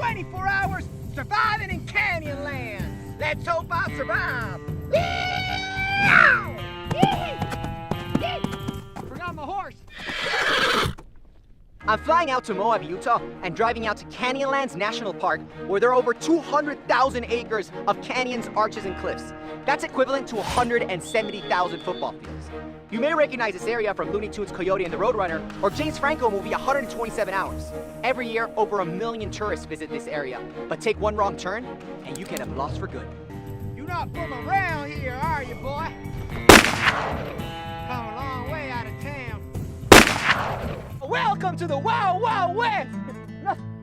24 hours surviving in Canyonlands. Let's hope I survive. Forgot my horse. I'm flying out to Moab, Utah, and driving out to Canyonlands National Park, where there are over 200,000 acres of canyons, arches, and cliffs. That's equivalent to 170,000 football fields. You may recognize this area from Looney Tunes' Coyote and the Roadrunner, or James Franco movie 127 Hours. Every year, over 1 million tourists visit this area, but take one wrong turn, and you can have lost for good. You're not from around here, are you, boy? Come a long way out of town. Welcome to the Wild Wild West!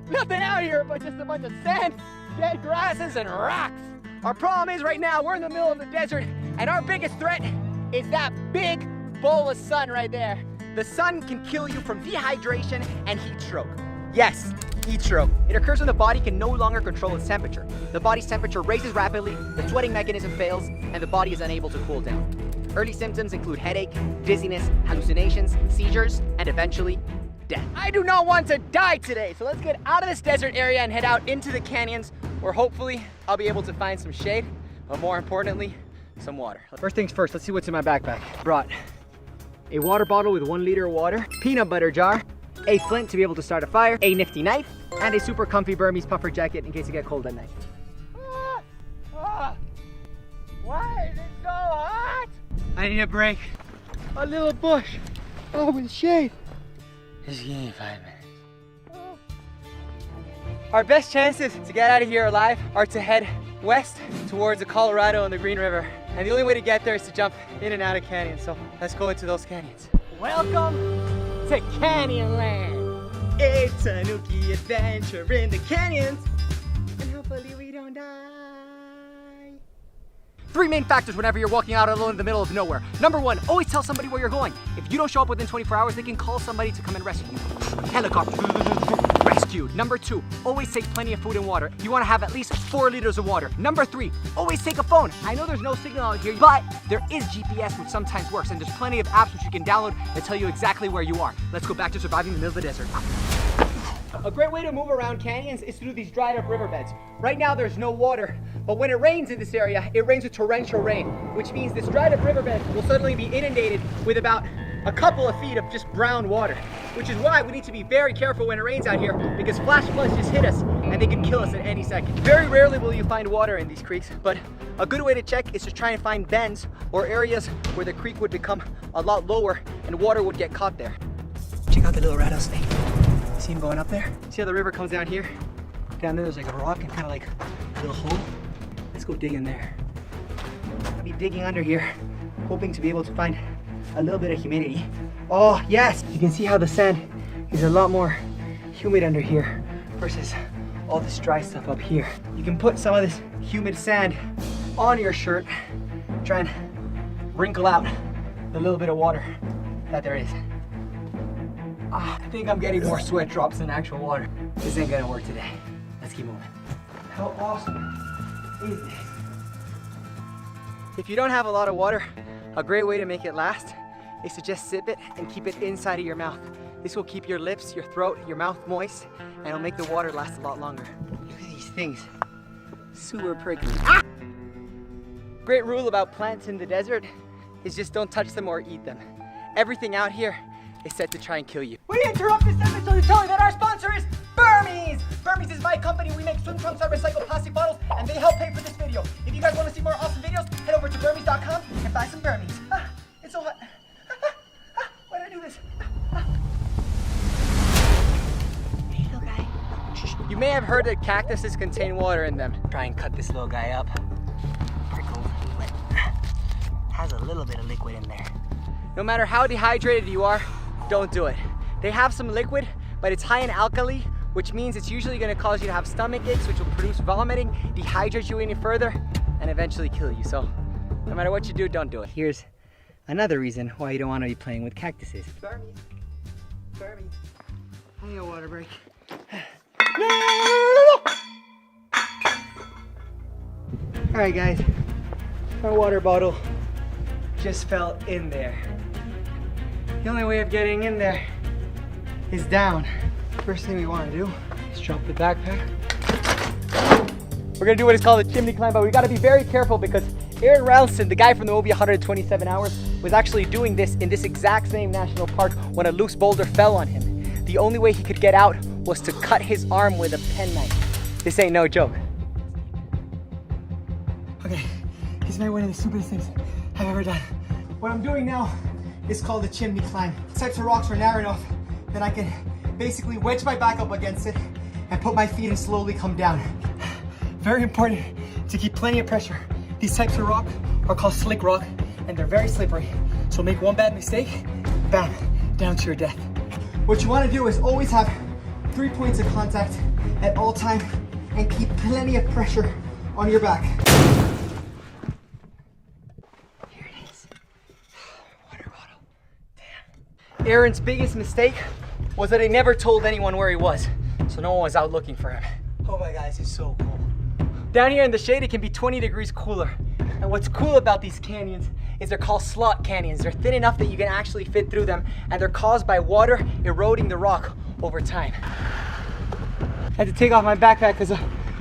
Nothing out here but just a bunch of sand, dead grasses, and rocks. Our problem is right now we're in the middle of the desert, and our biggest threat is that big bowl of sun right there. The sun can kill you from dehydration and heat stroke. Yes, heat stroke. It occurs when the body can no longer control its temperature. The body's temperature raises rapidly, the sweating mechanism fails, and the body is unable to cool down. Early symptoms include headache, dizziness, hallucinations, seizures, and eventually death. I do not want to die today, so let's get out of this desert area and head out into the canyons, where hopefully I'll be able to find some shade, but more importantly, some water. First things first, let's see what's in my backpack. Brought a water bottle with 1 liter of water, peanut butter jar, a flint to be able to start a fire, a nifty knife, and a super comfy Bermies puffer jacket in case you get cold at night. Why is it so hot? I need a break. A little bush. Oh, with shade. Just give me 5 minutes. Our best chances to get out of here alive are to head west towards the Colorado and the Green River. And the only way to get there is to jump in and out of canyons. So let's go into those canyons. Welcome to Canyonlands. A tanuki adventure in the canyons. And hopefully we don't die. 3 main factors whenever you're walking out alone in the middle of nowhere. Number 1, always tell somebody where you're going. If you don't show up within 24 hours, they can call somebody to come and rescue you. Helicopter, rescued. Number 2, always take plenty of food and water. You want to have at least 4 liters of water. Number 3, always take a phone. I know there's no signal out here, but there is GPS, which sometimes works, and there's plenty of apps which you can download that tell you exactly where you are. Let's go back to surviving in the middle of the desert. A great way to move around canyons is through these dried up riverbeds. Right now there's no water, but when it rains in this area, it rains with torrential rain, which means this dried up riverbed will suddenly be inundated with about a couple of feet of just brown water, which is why we need to be very careful when it rains out here, because flash floods just hit us and they can kill us at any second. Very rarely will you find water in these creeks, but a good way to check is to try and find bends or areas where the creek would become a lot lower and water would get caught there. Check out the little rattlesnake. See him going up there? See how the river comes down here? Down there there's like a rock and kind of like a little hole. Let's go dig in there. I'll be digging under here, hoping to be able to find a little bit of humidity. Oh yes! You can see how the sand is a lot more humid under here versus all this dry stuff up here. You can put some of this humid sand on your shirt, try and wrinkle out the little bit of water that there is. I think I'm getting more sweat drops than actual water. This ain't gonna work today. Let's keep moving. How awesome is this? If you don't have a lot of water, a great way to make it last is to just sip it and keep it inside of your mouth. This will keep your lips, your throat, your mouth moist, and it'll make the water last a lot longer. Look at these things. Super prickly. Ah! Great rule about plants in the desert is just don't touch them or eat them. Everything out here is set to try and kill you. We interrupt this episode to tell you that our sponsor is Bermies! Bermies is my company. We make swim trunks out of recycled plastic bottles, and they help pay for this video. If you guys want to see more awesome videos, head over to Bermies.com and buy some Bermies. It's so hot. Why did I do this? Hey, little guy. You may have heard that cactuses contain water in them. Try and cut this little guy up. Prickle. Has a little bit of liquid in there. No matter how dehydrated you are, don't do it. They have some liquid, but it's high in alkali, which means it's usually going to cause you to have stomach aches, which will produce vomiting, dehydrate you any further, and eventually kill you. So no matter what you do, don't do it. Here's another reason why you don't want to be playing with cactuses. Bermies. Bermies. I need a water break. Alright guys, our water bottle just fell in there. The only way of getting in there is down. First thing we want to do is drop the backpack We're gonna do what is called a chimney climb, but we gotta be very careful because Aaron Ralston, the guy from the movie 127 Hours, was actually doing this in this exact same national park when a loose boulder fell on him. The only way he could get out was to cut his arm with a penknife. This ain't no joke. Okay, this might be one of the stupidest things I've ever done. What I'm doing now is called a chimney climb. These types of rocks are narrow enough that I can basically wedge my back up against it and put my feet and slowly come down. Very important to keep plenty of pressure. These types of rock are called slick rock and they're very slippery. So make one bad mistake, bam, down to your death. What you want to do is always have 3 points of contact at all time and keep plenty of pressure on your back. Here it is. Water bottle. Damn. Aaron's biggest mistake was that he never told anyone where he was. So no one was out looking for him. Oh my God, this is so cool. Down here in the shade, it can be 20 degrees cooler. And what's cool about these canyons is they're called slot canyons. They're thin enough that you can actually fit through them, and they're caused by water eroding the rock over time. I had to take off my backpack because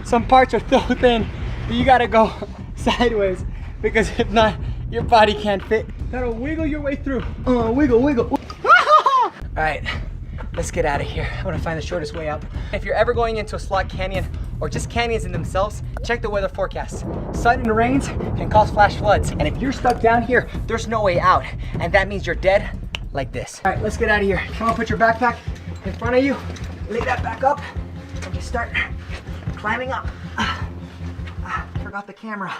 some parts are so thin that you gotta go sideways because if not, your body can't fit. Gotta wiggle your way through. Wiggle, wiggle. All right. Let's get out of here. I'm gonna find the shortest way up. If you're ever going into a slot canyon or just canyons in themselves, check the weather forecast. Sudden rains can cause flash floods. And if you're stuck down here, there's no way out. And that means you're dead like this. All right, let's get out of here. Come on, put your backpack in front of you. Lay that back up and just start climbing up. Forgot the camera.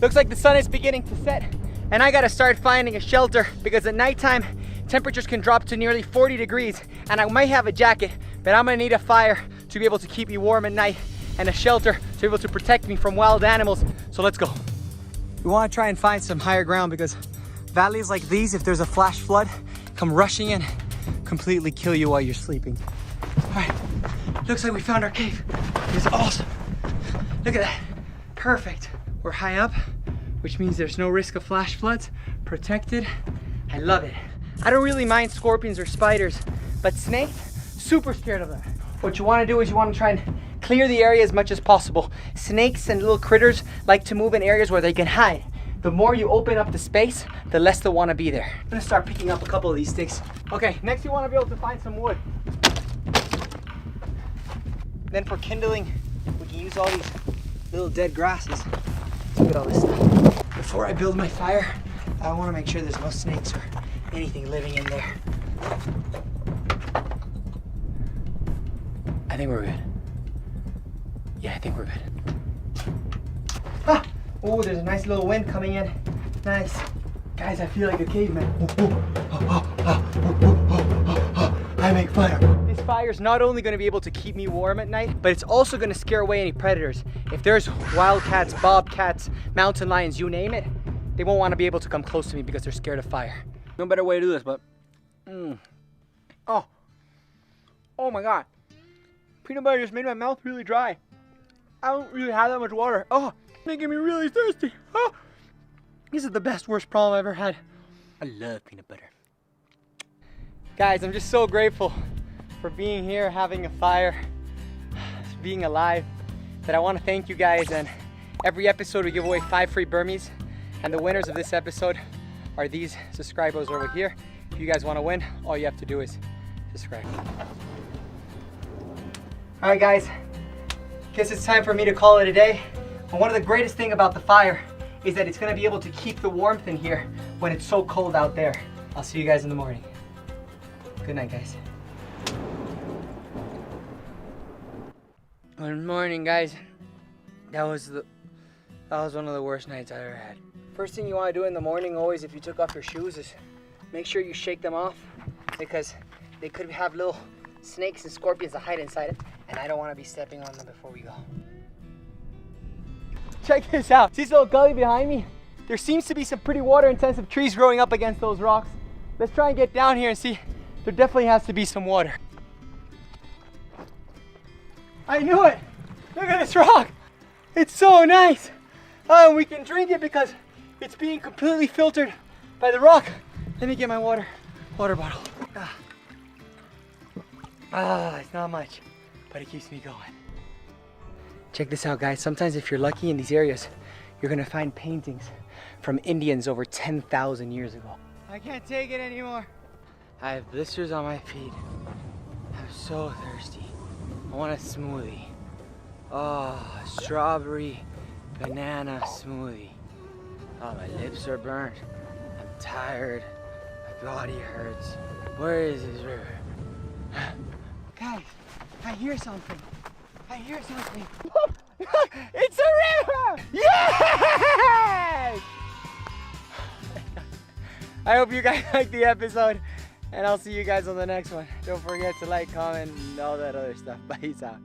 Looks like the sun is beginning to set. And I gotta start finding a shelter because at nighttime, temperatures can drop to nearly 40 degrees. And I might have a jacket, but I'm gonna need a fire to be able to keep me warm at night and a shelter to be able to protect me from wild animals. So let's go. We wanna try and find some higher ground because valleys like these, if there's a flash flood, come rushing in, completely kill you while you're sleeping. All right, looks like we found our cave. It's awesome. Look at that, perfect. We're high up, which means there's no risk of flash floods, protected. I love it. I don't really mind scorpions or spiders, but snakes, super scared of them. What you wanna do is you wanna try and clear the area as much as possible. Snakes and little critters like to move in areas where they can hide. The more you open up the space, the less they'll wanna be there. I'm gonna start picking up a couple of these sticks. Okay, next you wanna be able to find some wood. Then for kindling, we can use all these little dead grasses. Look at all this stuff. Before I build my fire, I want to make sure there's no snakes or anything living in there. I think we're good. Yeah, I think we're good. Ah! Oh, there's a nice little wind coming in. Nice. Guys, I feel like a caveman. I make fire. This fire is not only going to be able to keep me warm at night, but it's also going to scare away any predators. If there's wildcats, bobcats, mountain lions, you name it, they won't want to be able to come close to me because they're scared of fire. No better way to do this, but oh my God, peanut butter just made my mouth really dry. I don't really have that much water. Oh, making me really thirsty. Oh, this is the best worst problem I've ever had. I love peanut butter. Guys, I'm just so grateful for being here, having a fire, being alive, that I want to thank you guys. And every episode we give away 5 free Bermies, and the winners of this episode are these subscribers over here. If you guys want to win, all you have to do is subscribe. All right, guys, guess it's time for me to call it a day. And one of the greatest things about the fire is that it's going to be able to keep the warmth in here when it's so cold out there. I'll see you guys in the morning. Good night, guys. Good morning, guys. That was one of the worst nights I ever had. First thing you want to do in the morning always, if you took off your shoes, is make sure you shake them off because they could have little snakes and scorpions that hide inside it, and I don't want to be stepping on them before we go. Check this out. See this little gully behind me? There seems to be some pretty water-intensive trees growing up against those rocks. Let's try and get down here and see. There definitely has to be some water. I knew it! Look at this rock! It's so nice! And we can drink it because it's being completely filtered by the rock. Let me get my water bottle. Ah, it's not much, but it keeps me going. Check this out, guys. Sometimes if you're lucky in these areas, you're gonna find paintings from Indians over 10,000 years ago. I can't take it anymore. I have blisters on my feet. I'm so thirsty. I want a smoothie. Oh, strawberry banana smoothie. Oh, my lips are burnt. I'm tired. My body hurts. Where is this river? Guys, I hear something. I hear something. It's a river! Yes! I hope you guys liked the episode, and I'll see you guys on the next one. Don't forget to like, comment, and all that other stuff. Peace out.